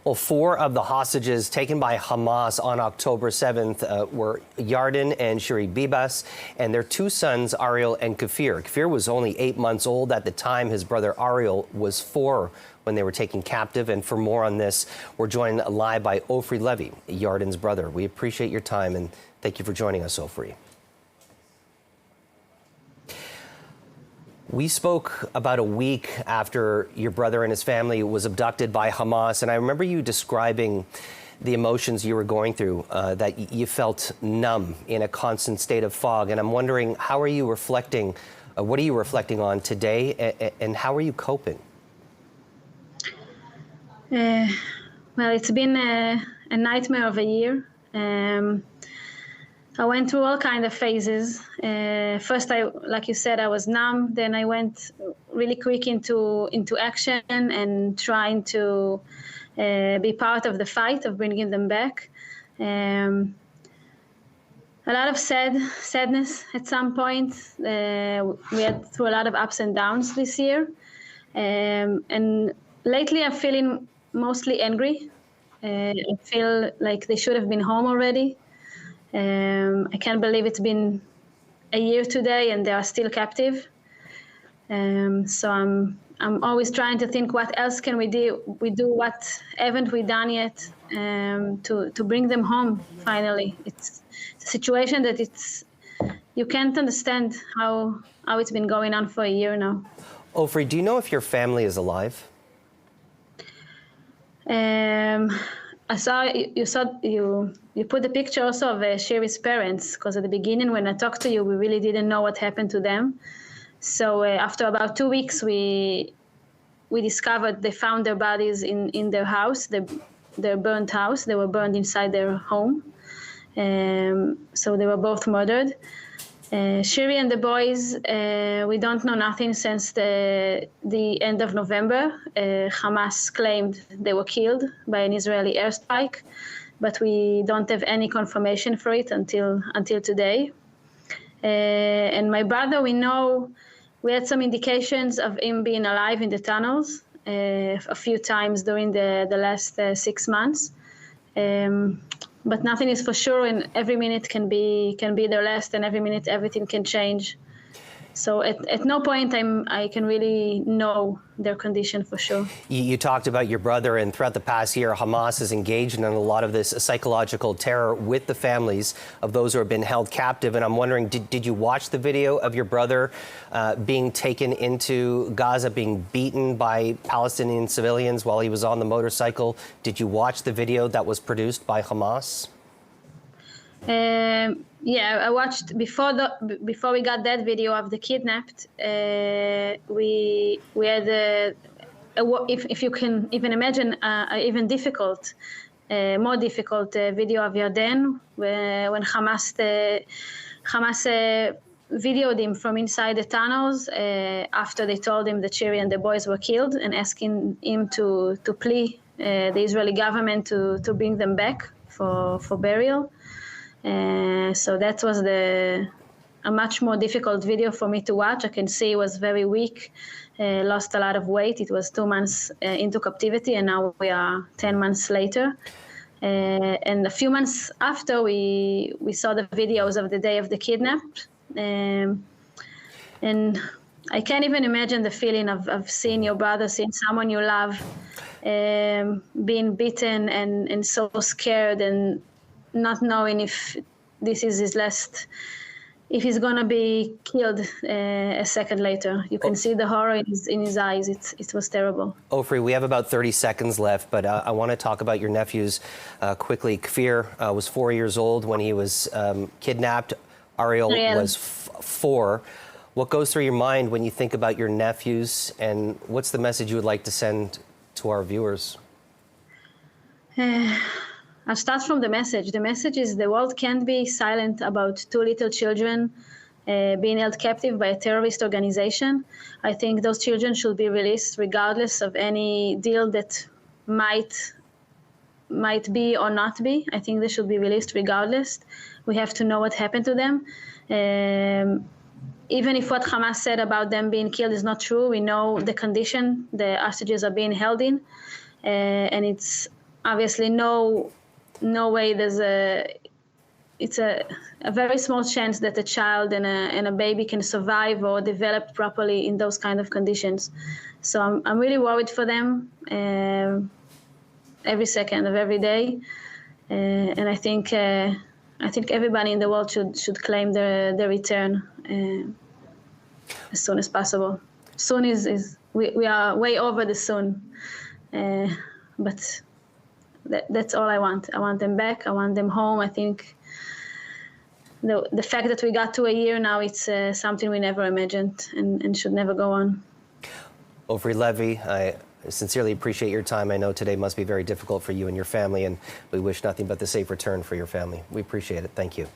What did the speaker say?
Well, 4 of the hostages taken by Hamas on October 7th were Yarden and Shiri Levy and their 2 sons, Ariel and Kfir. Kfir was only 8 months old at the time. His brother Ariel was 4 when they were taken captive. And for more on this, we're joined live by Ariel Levy, Yarden's brother. We appreciate your time and thank you for joining us, Ariel. We spoke about a week after your brother and his family was abducted by Hamas, and I remember you describing the emotions you were going through, that you felt numb in a constant state of fog. And I'm wondering, how are you reflecting, what are you reflecting on today, and how are you coping? Well, it's been a nightmare of a year. I went through all kinds of phases. First, like you said, I was numb. Then I went really quick into action and trying to be part of the fight of bringing them back. A lot of sadness at some point. We had through a lot of ups and downs this year. And lately I'm feeling mostly angry. I feel like they should have been home already. I can't believe it's been a year today and they are still captive. So I'm always trying to think, what else can we do? What haven't we done yet to bring them home finally? It's a situation that you can't understand how it's been going on for a year now. Ariel, do you know if your family is alive? I saw you put the picture also of Shiri's parents, because at the beginning when I talked to you, we really didn't know what happened to them. So after about 2 weeks, we discovered they found their bodies in their house, their burnt house. They were burned inside their home. So they were both murdered. Shiri and the boys, we don't know nothing since the end of November. Hamas claimed they were killed by an Israeli airstrike, but we don't have any confirmation for it until today. And my brother, we had some indications of him being alive in the tunnels a few times during the last 6 months. But nothing is for sure, and every minute can be their last, and every minute everything can change. So at no point I can really know their condition for sure. You talked about your brother, and throughout the past year, Hamas has engaged in a lot of this psychological terror with the families of those who have been held captive. And I'm wondering, did you watch the video of your brother being taken into Gaza, being beaten by Palestinian civilians while he was on the motorcycle? Did you watch the video that was produced by Hamas? Yeah, I watched before we got that video of the kidnapped. We had if you can even imagine even more difficult video of Yarden when Hamas videoed him from inside the tunnels after they told him that Shiri and the boys were killed, and asking him to plea the Israeli government to bring them back for burial. So that was a much more difficult video for me to watch. I can see he was very weak, lost a lot of weight. It was 2 months into captivity, and now we are 10 months later. And a few months after, we saw the videos of the day of the kidnap. And I can't even imagine the feeling of seeing your brother, seeing someone you love, being beaten and so scared, and not knowing if this is his last, if he's gonna be killed a second later. You can see the horror in his eyes. It was terrible. Ariel, we have about 30 seconds left, but I want to talk about your nephews quickly. Kfir was 4 years old when he was kidnapped. Ariel was 4. What goes through your mind when you think about your nephews, and what's the message you would like to send to our viewers? I'll start from the message. The message is the world can't be silent about 2 little children being held captive by a terrorist organization. I think those children should be released regardless of any deal that might be or not be. I think they should be released regardless. We have to know what happened to them. Even if what Hamas said about them being killed is not true, we know the condition the hostages are being held in. And it's obviously no way it's a very small chance that a child and a baby can survive or develop properly in those kind of conditions. So I'm really worried for them every second of every day, and I think everybody in the world should claim their return as soon as possible. Soon is we are way over the soon, but that's all I want. I want them back. I want them home. I think the fact that we got to a year now, it's something we never imagined and should never go on. Ofri Levy, I sincerely appreciate your time. I know today must be very difficult for you and your family, and we wish nothing but the safe return for your family. We appreciate it. Thank you.